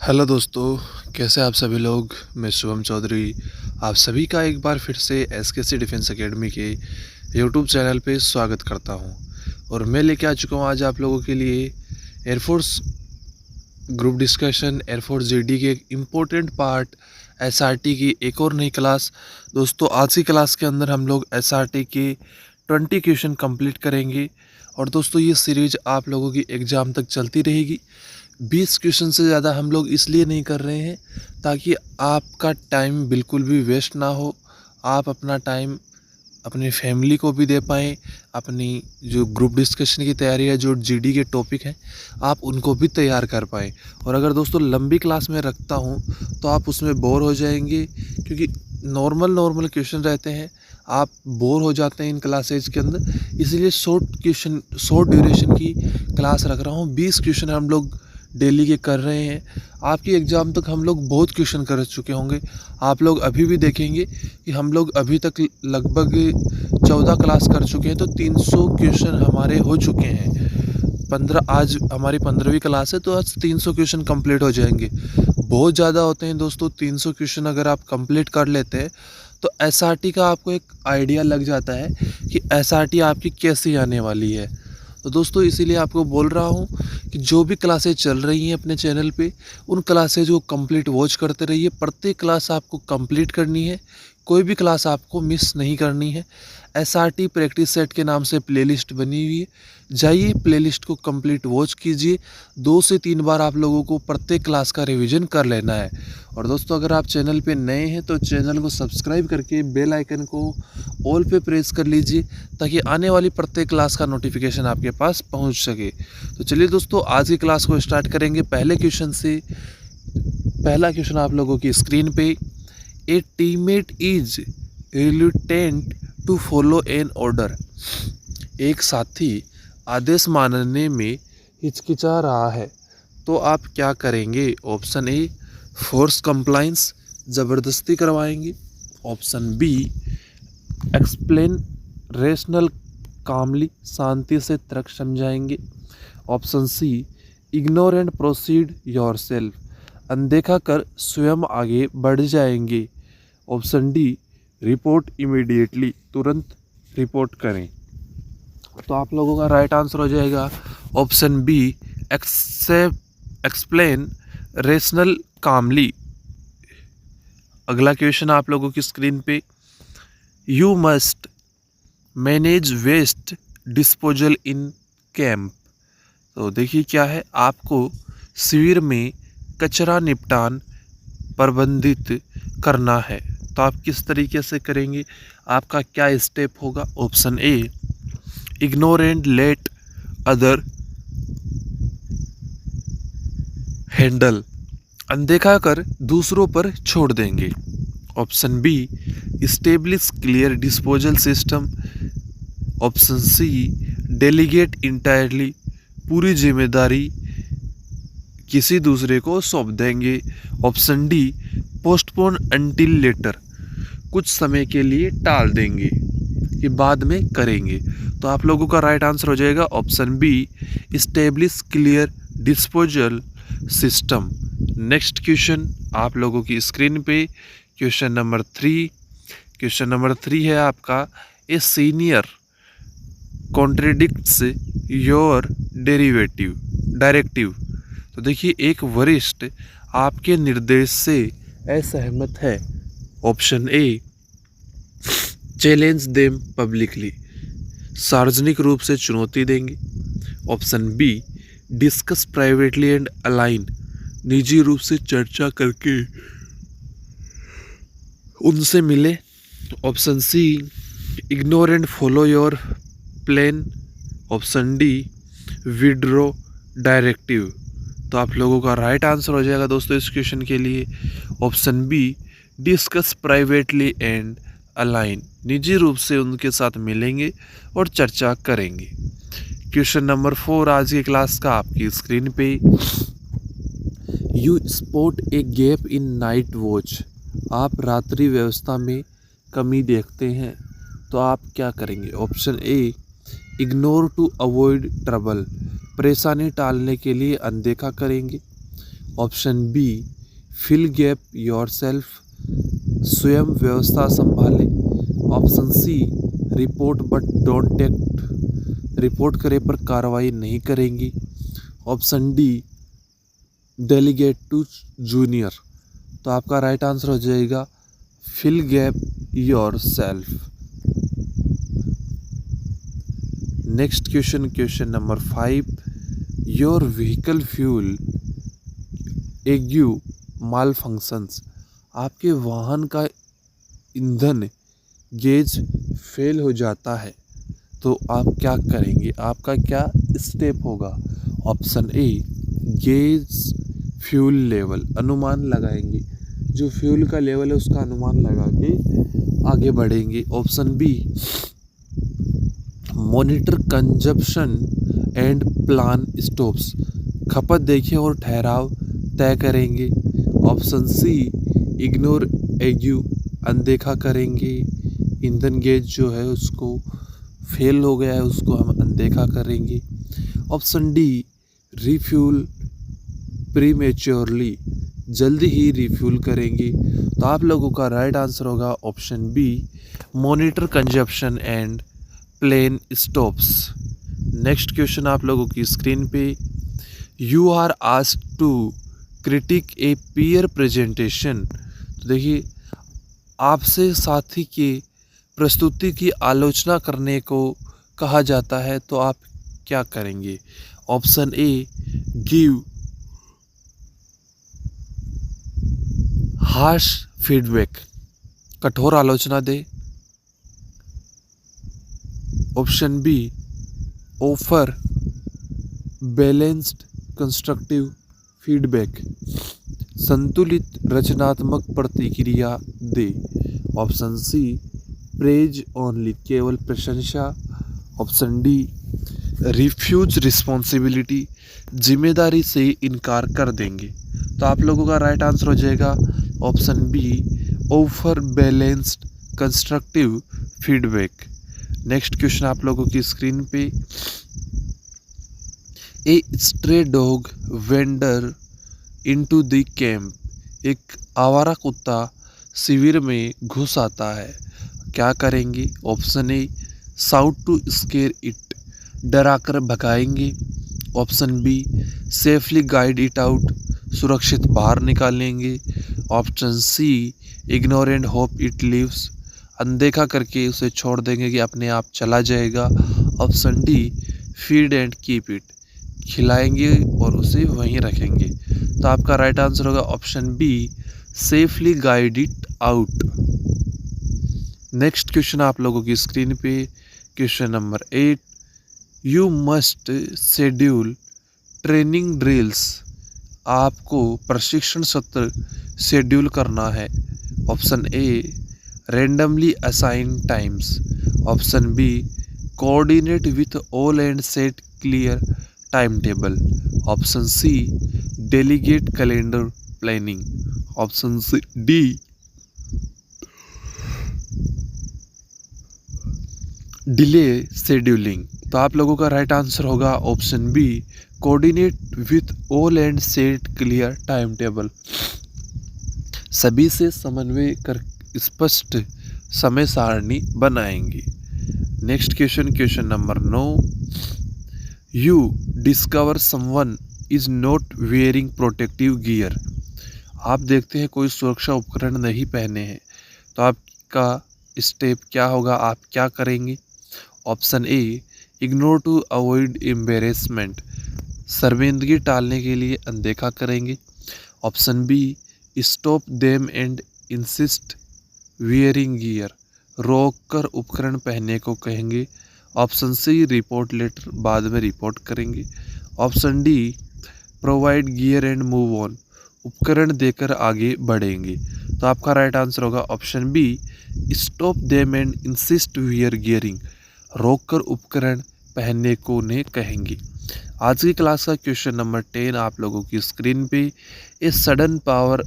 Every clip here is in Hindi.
हेलो दोस्तों, कैसे आप सभी लोग। मैं शुभम चौधरी आप सभी का एक बार फिर से एसकेसी डिफेंस एकेडमी के यूट्यूब चैनल पे स्वागत करता हूं। और मैं लेके आ चुका हूं आज आप लोगों के लिए air force group discussion air force GD के एक इम्पोर्टेंट पार्ट एसआरटी की एक और नई क्लास। दोस्तों, आज की क्लास के अंदर हम लोग एसआरटी के 20 क्वेश्चन कंप्लीट करेंगे। और दोस्तों, ये सीरीज आप लोगों की एग्ज़ाम तक चलती रहेगी। 20 क्वेश्चन से ज़्यादा हम लोग इसलिए नहीं कर रहे हैं ताकि आपका टाइम बिल्कुल भी वेस्ट ना हो। आप अपना टाइम अपनी फैमिली को भी दे पाएँ, अपनी जो ग्रुप डिस्कशन की तैयारी है, जो जीडी के टॉपिक हैं, आप उनको भी तैयार कर पाएँ। और अगर दोस्तों लंबी क्लास में रखता हूँ तो आप उसमें बोर हो जाएंगे, क्योंकि नॉर्मल क्वेश्चन रहते हैं, आप बोर हो जाते हैं इन क्लासेज के अंदर। इसलिए शॉर्ट ड्यूरेशन की क्लास रख रहा हूँ। 20 क्वेश्चन हम लोग डेली के कर रहे हैं। आपकी एग्ज़ाम तक हम लोग बहुत क्वेश्चन कर चुके होंगे। आप लोग अभी भी देखेंगे कि हम लोग अभी तक लगभग 14 क्लास कर चुके हैं, तो 300 क्वेश्चन हमारे हो चुके हैं। 15 आज हमारी 15वीं क्लास है, तो आज 300 क्वेश्चन कंप्लीट हो जाएंगे। बहुत ज़्यादा होते हैं दोस्तों। 300 क्वेश्चन अगर आप कंप्लीट कर लेते हैं तो एसआरटी का आपको एक आइडिया लग जाता है कि एसआरटी आपकी कैसी आने वाली है। तो दोस्तों, इसीलिए आपको बोल रहा हूँ कि जो भी क्लासेज चल रही हैं अपने चैनल पे, उन क्लासेज को कंप्लीट वॉच करते रहिए। प्रत्येक क्लास आपको कंप्लीट करनी है, कोई भी क्लास आपको मिस नहीं करनी है। एसआरटी प्रैक्टिस सेट के नाम से प्लेलिस्ट बनी हुई है, जाइए प्लेलिस्ट को कंप्लीट वॉच कीजिए। 2 से 3 बार आप लोगों को प्रत्येक क्लास का रिवीजन कर लेना है। और दोस्तों, अगर आप चैनल पे नए हैं तो चैनल को सब्सक्राइब करके बेल आइकन को ऑल पे प्रेस कर लीजिए, ताकि आने वाली प्रत्येक क्लास का नोटिफिकेशन आपके पास पहुंच सके। तो चलिए दोस्तों, आज की क्लास को स्टार्ट करेंगे पहले क्वेश्चन से। पहला क्वेश्चन आप लोगों की स्क्रीन पे। A teammate is reluctant to follow an order. एक साथी आदेश मानने में हिचकिचा रहा है, तो आप क्या करेंगे। ऑप्शन ए, फोर्स कंप्लाइंस, ज़बरदस्ती करवाएंगे। Option B, explain rational calmly, शांति से तर्क समझाएंगे। Option C, ignore and proceed yourself, अनदेखा कर स्वयं आगे बढ़ जाएंगे। ऑप्शन डी, रिपोर्ट इमीडिएटली, तुरंत रिपोर्ट करें। तो आप लोगों का राइट आंसर हो जाएगा option B, explain rational calmly. अगला क्वेश्चन आप लोगों की स्क्रीन पे। You must manage waste disposal in camp. तो देखिए क्या है, आपको शिविर में कचरा निपटान प्रबंधित करना है। तो आप किस तरीके से करेंगे, आपका क्या स्टेप होगा। Option A, ignore and let other handle, अनदेखा कर दूसरों पर छोड़ देंगे। Option B, establish clear disposal system. Option C, delegate entirely, पूरी जिम्मेदारी किसी दूसरे को सौंप देंगे। Option D, postpone until later, कुछ समय के लिए टाल देंगे कि बाद में करेंगे। तो आप लोगों का राइट आंसर हो जाएगा option B, establish clear disposal system. Next question आप लोगों की स्क्रीन पे, क्वेश्चन नंबर 3। क्वेश्चन नंबर 3 है आपका, a senior contradicts your directive. तो देखिए, एक वरिष्ठ आपके निर्देश से असहमत है। Option A, challenge them publicly, सार्वजनिक रूप से चुनौती देंगे। Option B, discuss privately and align, निजी रूप से चर्चा करके उनसे मिले। Option C, ignore and follow your plan. Option D, withdraw directive. तो आप लोगों का राइट आंसर हो जाएगा दोस्तों इस क्वेश्चन के लिए option B, discuss privately and align, निजी रूप से उनके साथ मिलेंगे और चर्चा करेंगे। क्वेश्चन नंबर 4 आज की क्लास का आपकी स्क्रीन पे। You spot a gap in night watch, आप रात्रि व्यवस्था में कमी देखते हैं, तो आप क्या करेंगे। Option A, ignore to avoid trouble, परेशानी टालने के लिए अनदेखा करेंगे। Option B fill gap yourself, स्वयं व्यवस्था संभाले। Option C report but don't act, report करे पर कार्रवाई नहीं करेंगी। Option D delegate to junior. तो आपका राइट आंसर हो जाएगा fill gap yourself. Next question, question number 5, your vehicle fuel gauge malfunctions. आपके वाहन का ईंधन गेज फेल हो जाता है तो आप क्या करेंगे, आपका क्या स्टेप होगा। ऑप्शन ए गेज फ्यूल लेवल, अनुमान लगाएंगे, जो फ्यूल का लेवल है उसका अनुमान लगा के आगे बढ़ेंगे। Option B monitor consumption and plan stops, खपत देखें और ठहराव तय करेंगे। ऑप्शन सी इग्नोर एग्यू, अनदेखा करेंगे, ईंधन गेज जो है उसको फेल हो गया है उसको हम अनदेखा करेंगे। ऑप्शन डी रिफ्यूल प्रीमेच्योरली, जल्दी ही रिफ्यूल करेंगे। तो आप लोगों का राइट आंसर होगा option B monitor consumption and plan stops. Next question आप लोगों की स्क्रीन पे, you are asked to critique a peer presentation. तो देखिए आपसे साथी के प्रस्तुति की आलोचना करने को कहा जाता है तो आप क्या करेंगे। Option A give harsh feedback, कठोर आलोचना दे। Option B offer balanced constructive feedback, संतुलित रचनात्मक प्रतिक्रिया दे। ऑप्शन सी प्रेज ओनली, केवल प्रशंसा। ऑप्शन डी रिफ्यूज रिस्पॉन्सिबिलिटी, जिम्मेदारी से इनकार कर देंगे। तो आप लोगों का राइट आंसर हो जाएगा option B offer balanced constructive feedback. Next question आप लोगों की स्क्रीन पे, a stray dog wanders into the camp, एक आवारा कुत्ता शिविर में घुस आता है, क्या करेंगे। Option A shout to scare it, डराकर भगाएंगे। Option B safely guide it out, सुरक्षित बाहर निकालेंगे। Option C ignore and hope it leaves, अनदेखा करके उसे छोड़ देंगे कि अपने आप चला जाएगा। Option D feed and keep it, खिलाएंगे और उसे वहीं रखेंगे। तो आपका राइट आंसर होगा option B safely guide it out. Next question आप लोगों की स्क्रीन पे, question number 8, you must schedule training drills, आपको प्रशिक्षण सत्र शेड्यूल करना है। Option A randomly assign times. Option B coordinate with all and set clear timetable. Option C delegate calendar planning. Option C D delay scheduling. तो आप लोगों का राइट आंसर होगा option B coordinate with all and set clear timetable, सभी से समन्वय कर स्पष्ट समय सारणी बनाएंगे। Next question, question number 9, you discover someone is not wearing protective gear, आप देखते हैं कोई सुरक्षा उपकरण नहीं पहने हैं तो आपका स्टेप क्या होगा, आप क्या करेंगे। Option A ignore to avoid embarrassment, शर्मिंदगी टालने के लिए अनदेखा करेंगे। Option B stop them and insist wearing gear, रोक कर उपकरण पहनने को कहेंगे। ऑप्शन सी रिपोर्ट लेटर, बाद में रिपोर्ट करेंगे। Option D provide gear and move on, उपकरण देकर आगे बढ़ेंगे। तो आपका राइट आंसर होगा option B stop them and insist wear gearing, रोक कर उपकरण पहनने को ने कहेंगे। आज की क्लास का क्वेश्चन नंबर 10 आप लोगों की स्क्रीन पे, ए सडन पावर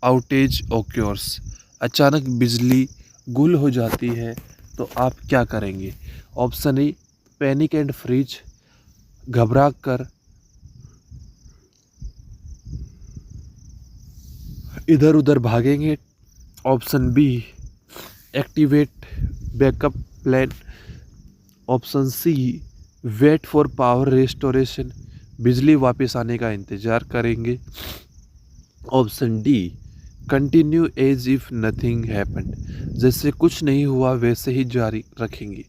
आउटेज ओक्योर्स, अचानक बिजली गुल हो जाती है तो आप क्या करेंगे। Option A panic and freeze, घबरा कर इधर उधर भागेंगे। Option B, activate backup plan. Option C, wait for power restoration, बिजली वापस आने का इंतज़ार करेंगे। Option D, continue as if nothing happened, जैसे कुछ नहीं हुआ वैसे ही जारी रखेंगे।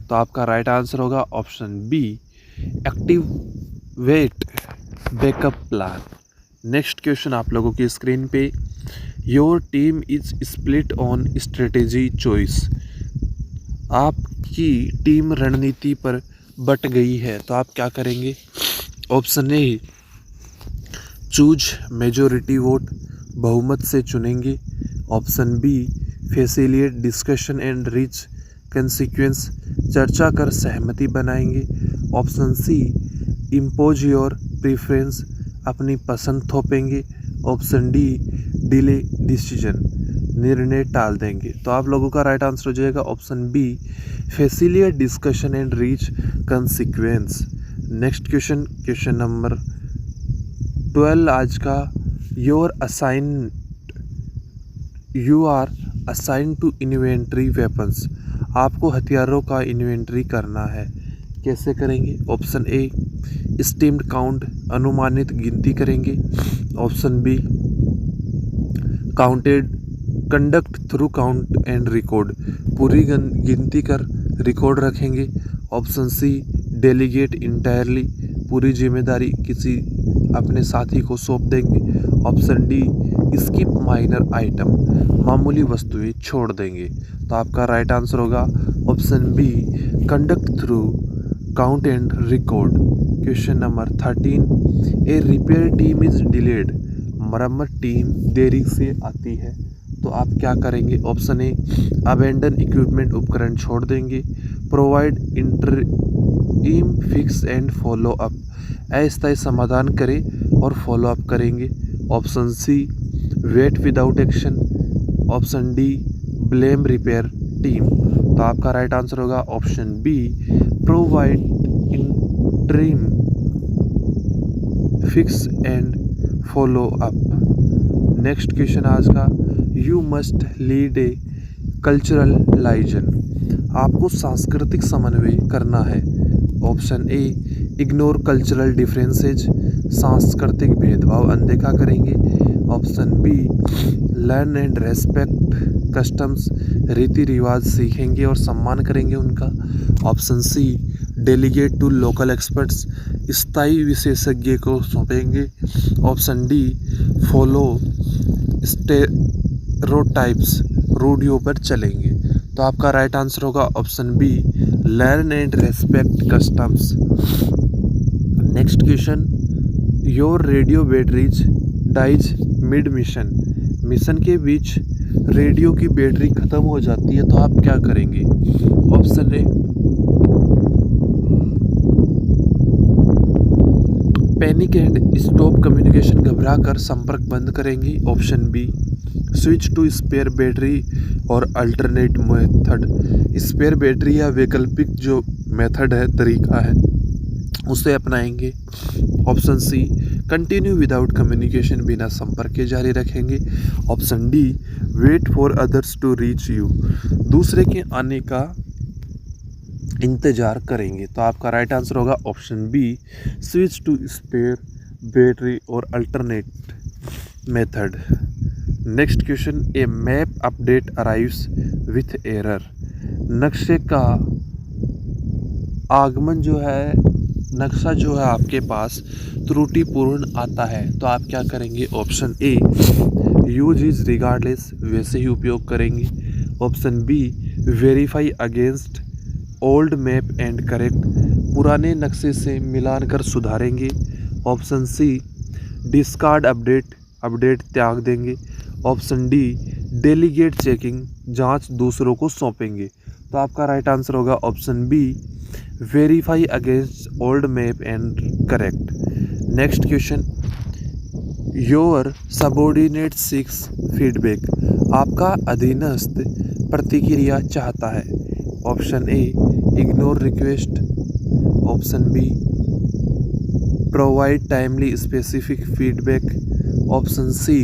तो आपका राइट आंसर होगा option B, activate backup plan. Next question आप लोगों की स्क्रीन पे, your team is split on strategy choice, आपकी टीम रणनीति पर बट गई है तो आप क्या करेंगे। Option A, choose majority vote, बहुमत से चुनेंगे। Option B, facilitate discussion and reach consequence, चर्चा कर सहमति बनाएंगे। Option C, impose your preference, अपनी पसंद थोपेंगे। ऑप्शन डी, डिले डिसीजन, निर्णय टाल देंगे। तो आप लोगों का राइट आंसर हो जाएगा option B, facilitate discussion and reach consequence. Next question, question number 12 आज का, you are assign to inventory weapons, आपको हथियारों का इन्वेंट्री करना है, कैसे करेंगे। ऑप्शन ए, स्टीम्ड काउंट, अनुमानित गिनती करेंगे। Option B, counted conduct through count and record, पूरी गिनती कर रिकॉर्ड रखेंगे। ऑप्शन सी, डेलीगेट इंटायरली, पूरी जिम्मेदारी किसी अपने साथी को सौंप देंगे। Option D, skip minor item, मामूली वस्तुएं छोड़ देंगे। तो आपका राइट आंसर होगा option B, conduct through count and record. Question number 13, a repair team is delayed, मरम्मत टीम देरी से आती है तो आप क्या करेंगे। ऑप्शन ए, अबेंडन इक्विपमेंट, उपकरण छोड़ देंगे। Provide interim fix and follow up, अस्थायी समाधान करें और फॉलो अप करेंगे। Option C, wait without action. Option D, blame repair team. तो आपका राइट आंसर होगा option B, provide interim fix and follow up. Next question आज का, you must lead a cultural liaison, आपको सांस्कृतिक समन्वय करना है। Option A, ignore cultural differences, सांस्कृतिक भेदभाव अनदेखा करेंगे। Option B, learn and respect customs, रीति रिवाज सीखेंगे और सम्मान करेंगे उनका। Option C, delegate to local experts, स्थायी विशेषज्ञ को सौंपेंगे। ऑप्शन डी, फॉलो स्टेरियोटाइप्स, रूढ़ियों पर चलेंगे। तो आपका राइट आंसर होगा option B, learn and respect customs. Next question, your radio batteries dies mid mission, mission के बीच रेडियो की बैटरी खत्म हो जाती है तो आप क्या करेंगे। Option A, panic and stop communication, घबरा कर संपर्क बंद करेंगे। Option B, switch to spare battery और अल्टरनेट मेथड, स्पेयर बैटरी या वैकल्पिक जो मेथड है, तरीका है, उसे अपनाएंगे। Option C, continue without communication, बिना संपर्क के जारी रखेंगे। Option D, wait for others to reach you, दूसरे के आने का इंतजार करेंगे। तो आपका राइट आंसर होगा option B, switch to spare battery और alternate method. Next question, A map update arrives with error, नक्शे का आगमन जो है, नक्शा जो है आपके पास त्रुटिपूर्ण आता है तो आप क्या करेंगे। Option A, use is regardless, वैसे ही उपयोग करेंगे। Option B, verify against old map and correct, पुराने नक्शे से मिलान कर सुधारेंगे। ऑप्शन सी, डिस्कार्ड अपडेट त्याग देंगे। ऑप्शन डी, डेलीगेट चेकिंग, जांच दूसरों को सौंपेंगे। तो आपका राइट आंसर होगा option B, verify against old map and correct. Next question, your subordinate seeks feedback, आपका अधीनस्थ प्रतिक्रिया चाहता है। Option A, ignore request. Option B, provide timely specific feedback. Option C,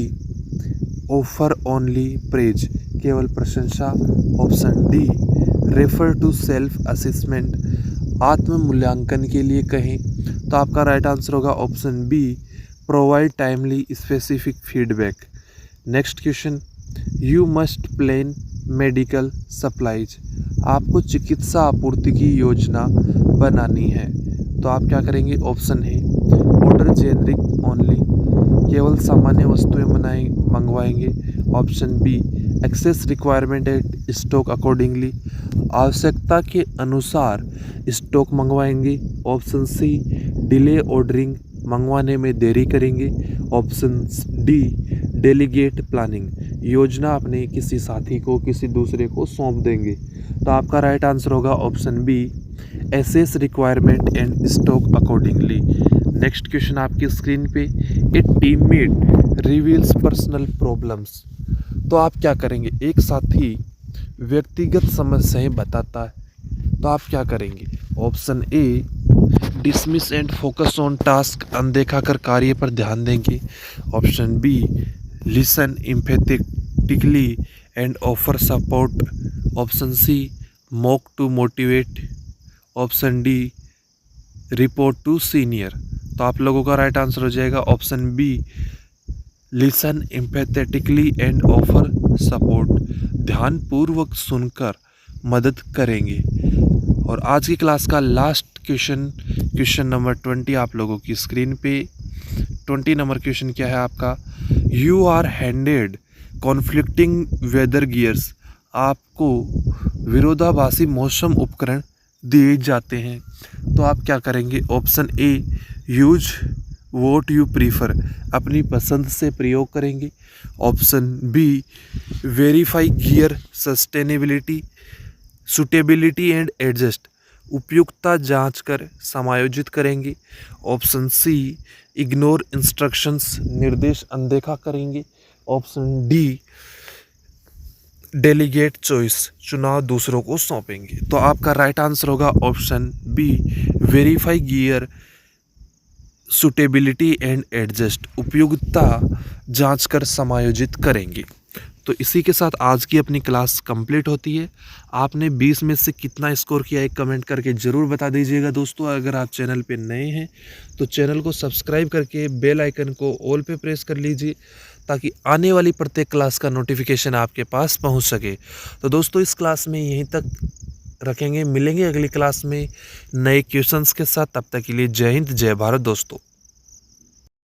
offer only praise, केवल प्रशंसा। Option D, refer to self assessment, आत्म मूल्यांकन के लिए कहें। तो आपका राइट आंसर होगा option B, provide timely specific feedback. Next question, you must plan medical supplies, आपको चिकित्सा आपूर्ति की योजना बनानी है। तो आप क्या करेंगे? ऑप्शन है ऑर्डर जेनरिक ओनली, केवल सामान्य वस्तुएं मंगवाएंगे। Option B, access requirement at stock accordingly, आवश्यकता के अनुसार स्टॉक मंगवाएंगे। ऑप्शन सी, डिले ऑर्डरिंग, मंगवाने में देरी करेंगे। ऑप्शन डी, डेलीगेट प्लानिंग, योजना अपने किसी साथी को, किसी दूसरे को सौंप देंगे। तो आपका राइट आंसर होगा option B, assess requirement and stock accordingly. Next question आपकी स्क्रीन पे, a teammate reveals personal problems, तो आप क्या करेंगे? एक साथी व्यक्तिगत समस्याएं बताता है, तो आप क्या करेंगे? Option A, dismiss and focus on task, अनदेखा कर कार्य पर ध्यान देंगे। Option B, listen empathetically and offer support. Option C, mock to motivate. Option D, report to senior. तो आप लोगों का राइट आंसर हो जाएगा option B, listen empathetically and offer support, ध्यानपूर्वक सुनकर मदद करेंगे। और आज की क्लास का लास्ट क्वेश्चन नंबर 20 आप लोगों की स्क्रीन पे। 20 नंबर क्वेश्चन क्या है आपका? You are handed conflicting weather gears, आपको विरोधाभासी मौसम उपकरण दिए जाते हैं, तो आप क्या करेंगे? Option A, use what you prefer, अपनी पसंद से प्रयोग करेंगे। Option B, verify gear sustainability suitability and adjust, उपयुक्तता जांच कर समायोजित करेंगे। ऑप्शन सी, इग्नोर इंस्ट्रक्शंस, निर्देश अनदेखा करेंगे। ऑप्शन डी, डेलीगेट चॉइस, चुनाव दूसरों को सौंपेंगे। तो आपका राइट आंसर होगा option B, verify gear suitability and adjust, उपयुक्तता जांच कर समायोजित करेंगे। तो इसी के साथ आज की अपनी क्लास कंप्लीट होती है। आपने 20 में से कितना स्कोर किया एक कमेंट करके ज़रूर बता दीजिएगा दोस्तों। अगर आप चैनल पे नए हैं तो चैनल को सब्सक्राइब करके बेल आइकन को ऑल पे प्रेस कर लीजिए, ताकि आने वाली प्रत्येक क्लास का नोटिफिकेशन आपके पास पहुंच सके। तो दोस्तों इस क्लास में यहीं तक रखेंगे, मिलेंगे अगली क्लास में नए क्वेश्चंस के साथ। तब तक के लिए जय हिंद, जय भारत दोस्तों।